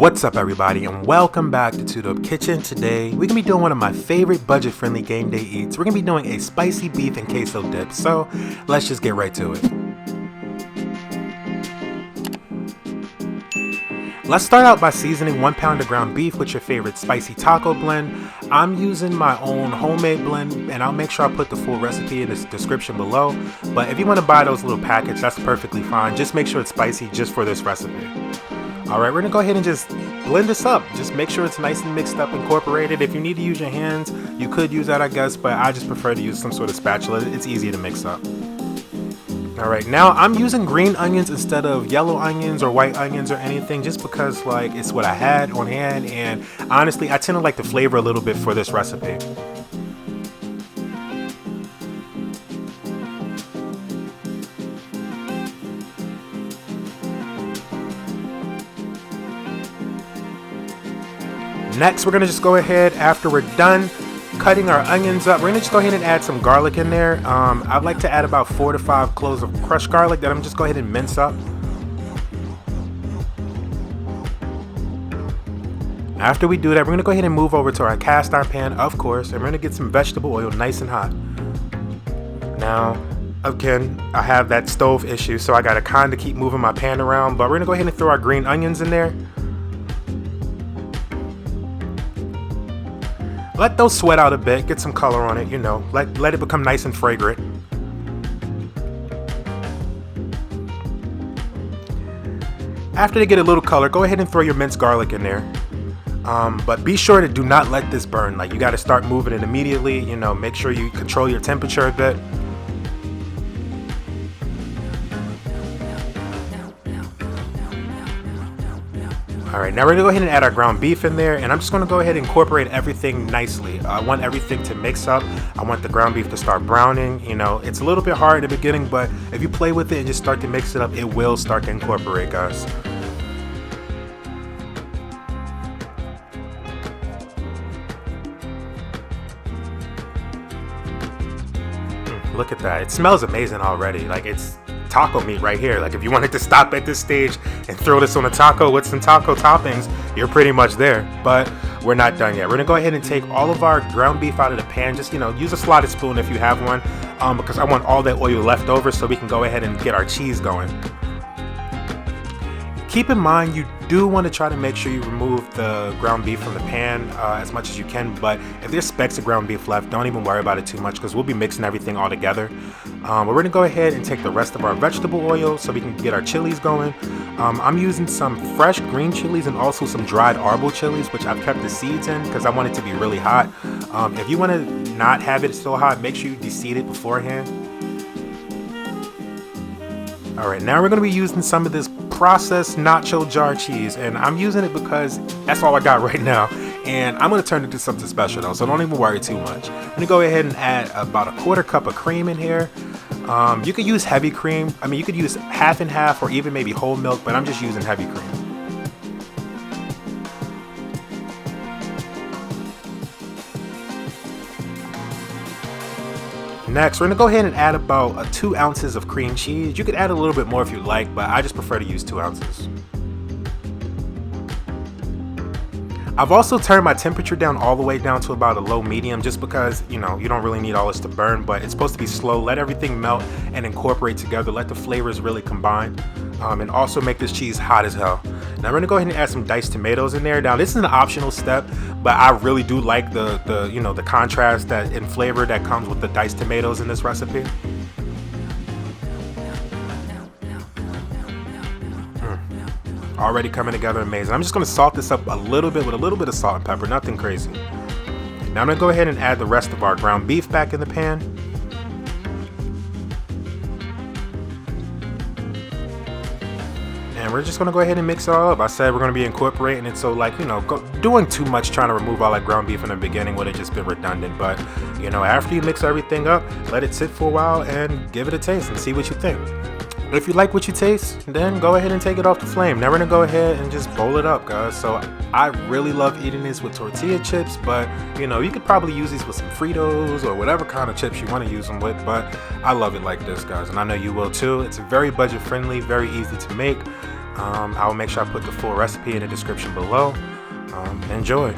What's up everybody and welcome back to Two Dope Kitchen. Today we're gonna be doing one of my favorite budget-friendly game day eats. We're gonna be doing a spicy beef and queso dip, so let's just get right to it. Let's start out by seasoning 1 pound of ground beef with your favorite spicy taco blend. I'm using my own homemade blend, and I'll make sure I put the full recipe in the description below, but if you want to buy those little packets, that's perfectly fine. Just make sure it's spicy just for this recipe. Alright, we're going to go ahead and just blend this up. Just make sure it's nice and mixed up, incorporated. If you need to use your hands, you could use that, I guess, but I just prefer to use some sort of spatula. It's easy to mix up. Alright, now I'm using green onions instead of yellow onions or white onions or anything, just because like it's what I had on hand, and honestly I tend to like the flavor a little bit for this recipe. Next, we're going to just go ahead, after we're done cutting our onions up, we're going to just go ahead and add some garlic in there. I'd like to add about 4 to 5 cloves of crushed garlic that I'm just go ahead and mince up. After we do that, we're going to go ahead and move over to our cast iron pan, of course, and we're going to get some vegetable oil nice and hot. Now, again, I have that stove issue, so I got to kind of keep moving my pan around, but we're going to go ahead and throw our green onions in there. Let those sweat out a bit, get some color on it, you know, let it become nice and fragrant. After they get a little color, go ahead and throw your minced garlic in there. But be sure to do not let this burn. Like, you got to start moving it immediately, you know, make sure you control your temperature a bit. Alright, now we're going to go ahead and add our ground beef in there, and I'm just going to go ahead and incorporate everything nicely. I want everything to mix up. I want the ground beef to start browning. You know, it's a little bit hard in the beginning, but if you play with it and just start to mix it up, it will start to incorporate, guys. Look at that. It smells amazing already. Like, it's taco meat right here. Like, if you wanted to stop at this stage and throw this on a taco with some taco toppings, you're pretty much there. But we're not done yet. We're gonna go ahead and take all of our ground beef out of the pan. Just, you know, use a slotted spoon if you have one, because I want all that oil left over so we can go ahead and get our cheese going. Keep in mind, you do want to try to make sure you remove the ground beef from the pan as much as you can, but if there's specks of ground beef left, don't even worry about it too much, because we'll be mixing everything all together. But we're going to go ahead and take the rest of our vegetable oil so we can get our chilies going. I'm using some fresh green chilies and also some dried arbol chilies, which I've kept the seeds in because I want it to be really hot. If you want to not have it so hot, make sure you deseed it beforehand. Alright, now we're going to be using some of this processed nacho jar cheese, and I'm using it because that's all I got right now, and I'm going to turn it into something special though, so don't even worry too much. I'm going to go ahead and add about a 1/4 cup of cream in here. You could use heavy cream. I mean, you could use half and half or even maybe whole milk, but I'm just using heavy cream. Next, we're going to go ahead and add about 2 ounces of cream cheese. You could add a little bit more if you like, but I just prefer to use 2 ounces. I've also turned my temperature down all the way down to about a low medium, just because, you know, you don't really need all this to burn, but it's supposed to be slow. Let everything melt and incorporate together. Let the flavors really combine, and also make this cheese hot as hell. Now we're gonna go ahead and add some diced tomatoes in there. Now this is an optional step, but I really do like the you know, the contrast that in flavor that comes with the diced tomatoes in this recipe. Already coming together amazing. I'm just gonna salt this up a little bit with a little bit of salt and pepper, nothing crazy. Now I'm gonna go ahead and add the rest of our ground beef back in the pan. And we're just gonna go ahead and mix it all up. I said we're gonna be incorporating it, so like, you know, doing too much trying to remove all that ground beef in the beginning would have just been redundant. But you know, after you mix everything up, let it sit for a while and give it a taste and see what you think. If you like what you taste, then go ahead and take it off the flame. Now we're gonna go ahead and just bowl it up, guys. So I really love eating this with tortilla chips, but you know, you could probably use these with some Fritos or whatever kind of chips you want to use them with, but I love it like this, guys, and I know you will too. It's very budget friendly, very easy to make. I'll make sure I put the full recipe in the description below. Enjoy.